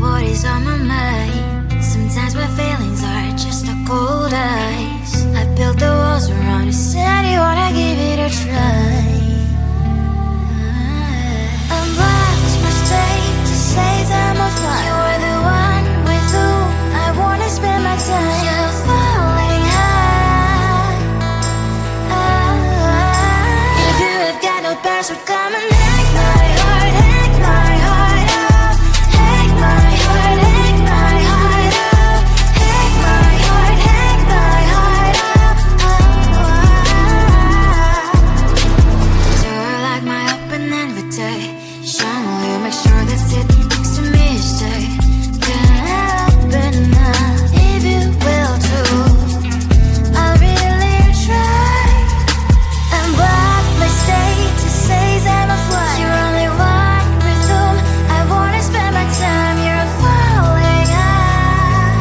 what is on my mind. Sometimes my feelings are just a cold ice. I built the walls around you, said you wanna give it a try. I'm lost, mistake to say I'm a fly. You're the one with whom I wanna spend my time. You're falling high. If you have got no password, come and hack my heart, hack my heart out. Hack my heart, hack my heart out. Hack my heart, hack my heart out. You're like my open invitation. Will you make sure that sitting next to me stay? Can't open up if you will too. I'll really try. And what mistake to say I'm a fly. You're only one with whom I wanna spend my time. You're falling high.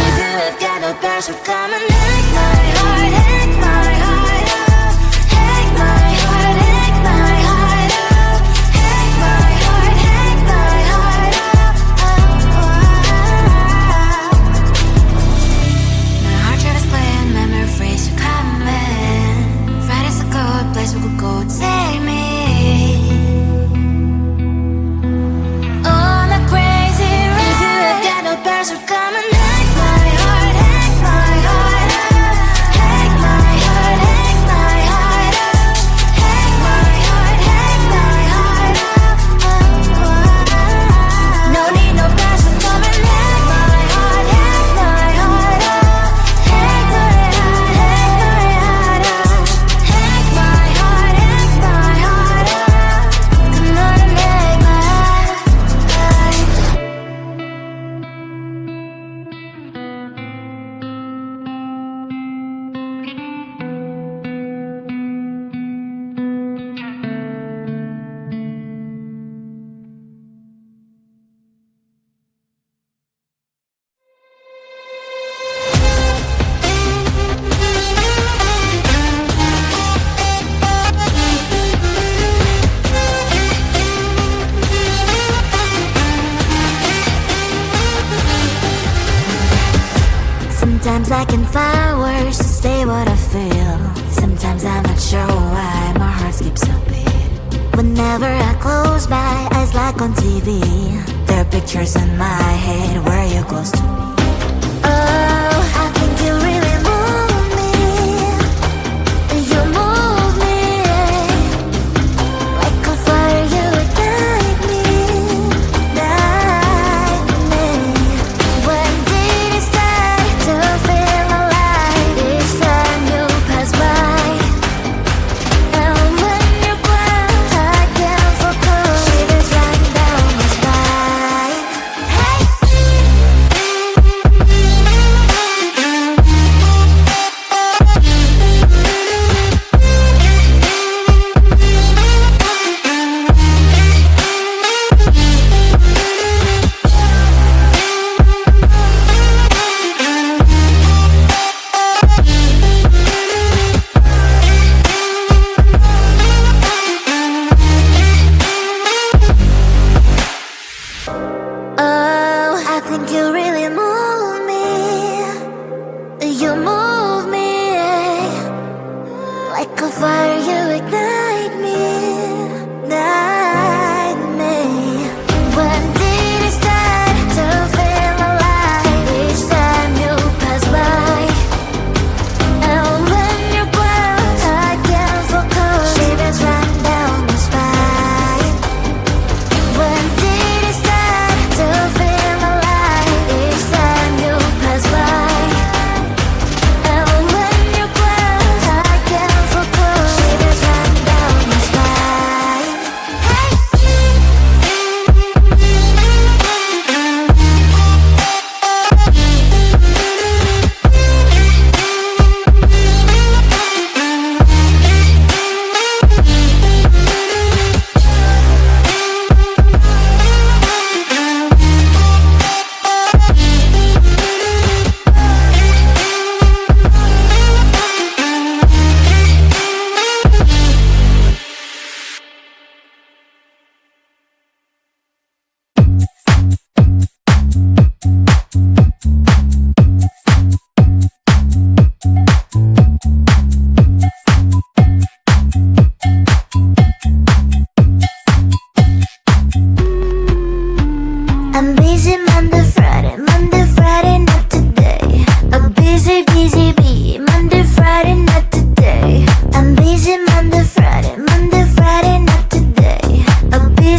If you have got no password, come and hack my heart, hack my heart out. Hack my heart, hack my heart out. Hack my heart, hack my heart out. My heart tries playing memory freeze, you coming. Friday's a good place we could go, take me on a crazy ride. If you have got no password, come and hack my heart, hack my heart out. Hack my heart, hack my heart out. Hack my heart, hack my heart out. No need no password, come and hack my heart, hack my heart out. Hack my heart, hack my heart out. Hack my heart, hack my heart out. Come on and hack my heart. Sometimes I can find words to say what I feel. Sometimes I'm not sure why my heart skips a beat. Whenever I close my eyes like on TV, there are pictures in my head where you're close to me. Oh, I think you really move me. You move me like a fire, you ignite me, ignite me. When did it start to feel alive? Each time you pass by, and when you cry, I can't focus. Shivers running down my spine. Hey.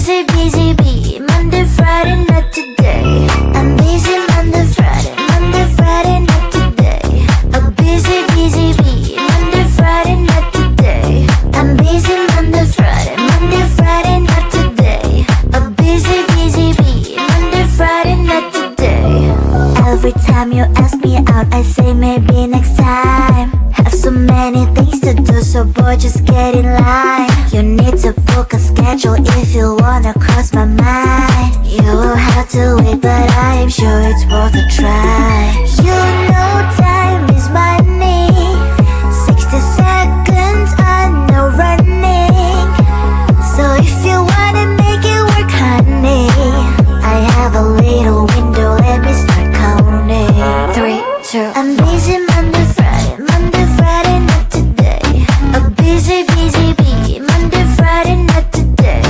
busy, busy bee. Monday, Friday, not today. I'm busy Monday, Friday, Monday, Friday, not today. A busy, busy bee. Monday, Friday, not today. I'm busy Monday, Friday, Monday, Friday, not today. A busy, busy bee. Monday, Friday, not today. Every time you ask me out, I say maybe next time. Have so many things to do, so boy, just get in line. You need to book a schedule if you wanna cross my mind. You will have to wait, but I am sure it's worth a try. You know time is money. 60 seconds, I know running. So if you wanna make it work, honey, I have a little window, let me start counting. 3, 2, I'm busy Monday, Friday, Monday, Friday, not today. A busy, busy bee. Monday, Friday, not today.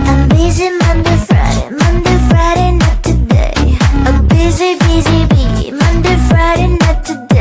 I'm busy Monday, Friday, Monday, Friday, not today. A busy, busy bee. Monday, Friday, not today.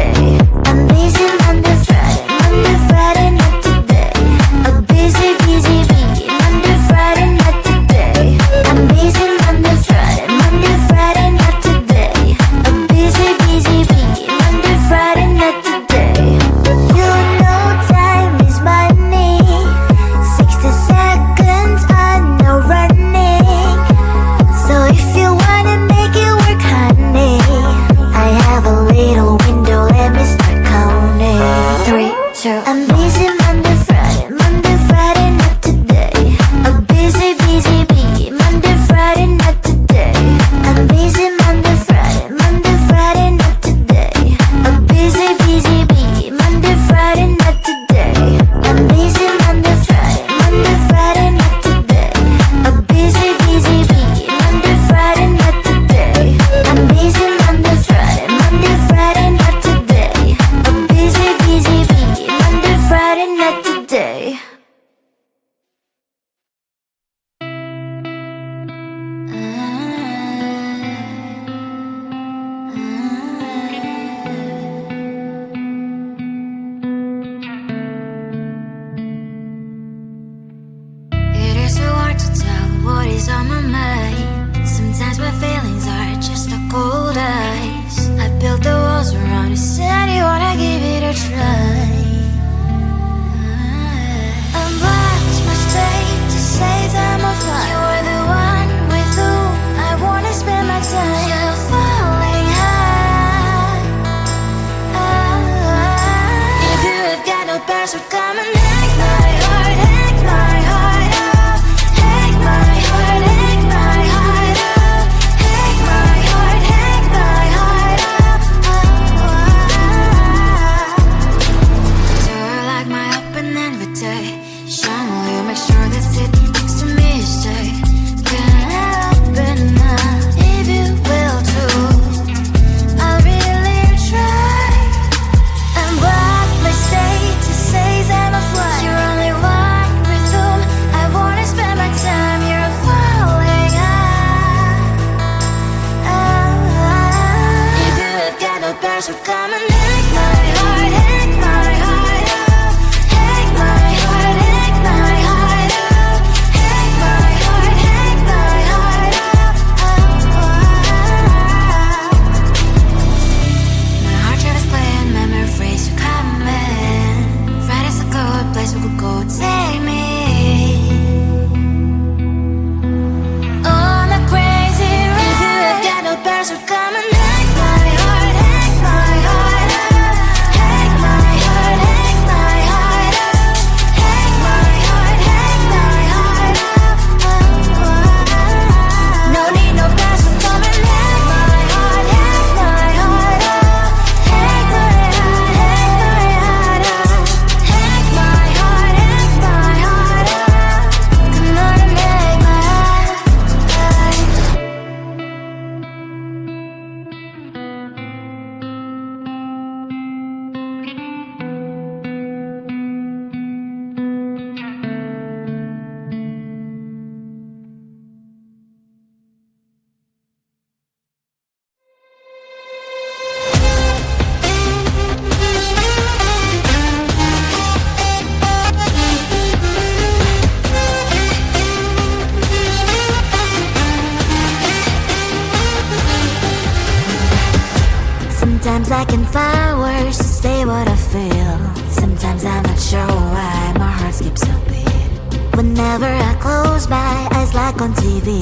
Sometimes I can find words to say what I feel. Sometimes I'm not sure why my heart skips a beat. Whenever I close my eyes like on TV,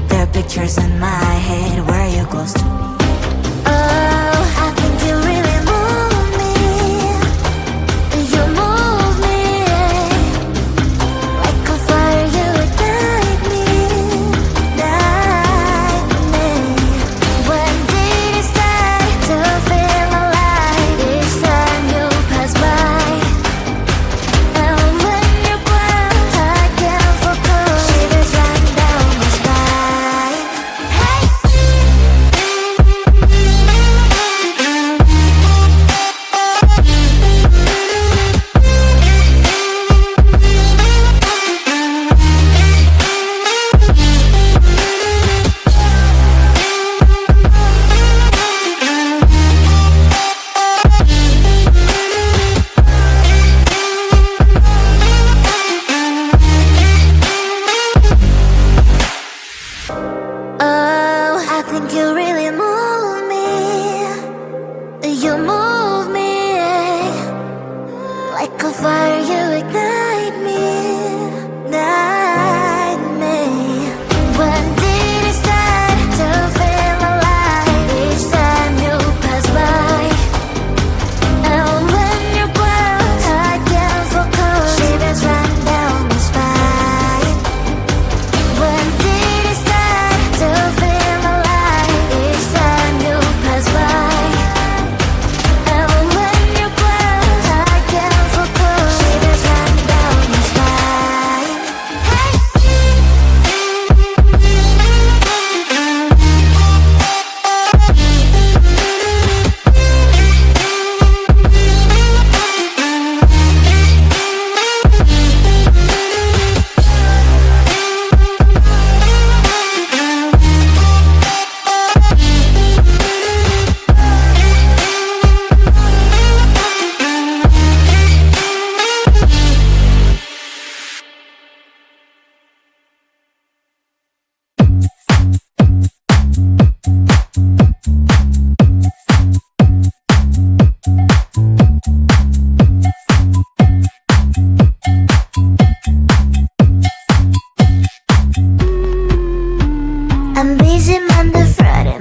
there are pictures in my head where you're close to me. Oh, I think you really move me. You move me like a fire, you ignite me, ignite me. When did it start to feel alive? Each time you pass by, and when you ground, I can't focus. Shivers run down my spine. Hey. Oh, I think you really move me. You move me like a fire, you ignite me, ignite me. When did it start to feel alive? Each time you pass by, and when you ground, I can't focus. Shivers run down my spine. When did it start to feel alive? Each time you pass by, and when you ground, I can't focus. Shivers run down my spine. Hey. I'm busy Monday, Friday,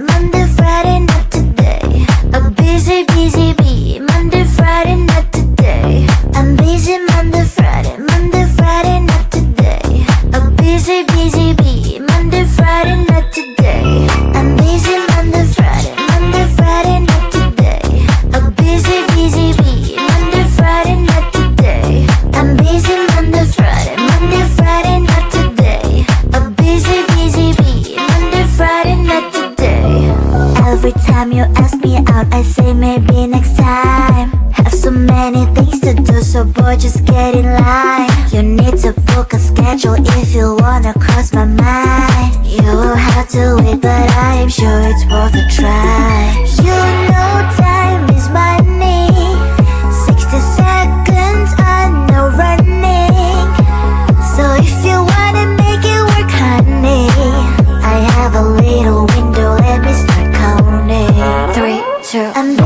not today. A busy, busy bee. Monday, Friday, not today. I'm busy Monday, Friday, not today. A busy, busy bee. Monday, Friday, not today. I'm busy Monday, Friday, not today. A busy, busy bee. Monday, Friday, not today. I'm busy Monday, Friday, not today. A busy, busy bee. Monday, Friday, not today. Every time you ask me out, I say maybe next time. Have so many things to do, so boy, just get in line. You need to book a schedule if you wanna cross my mind. You will have to wait, but I am sure it's worth a try. You know time is money. 60 seconds on no running. So if you wanna make it work, honey, I have a little window, let me start counting. 3, 2, I'm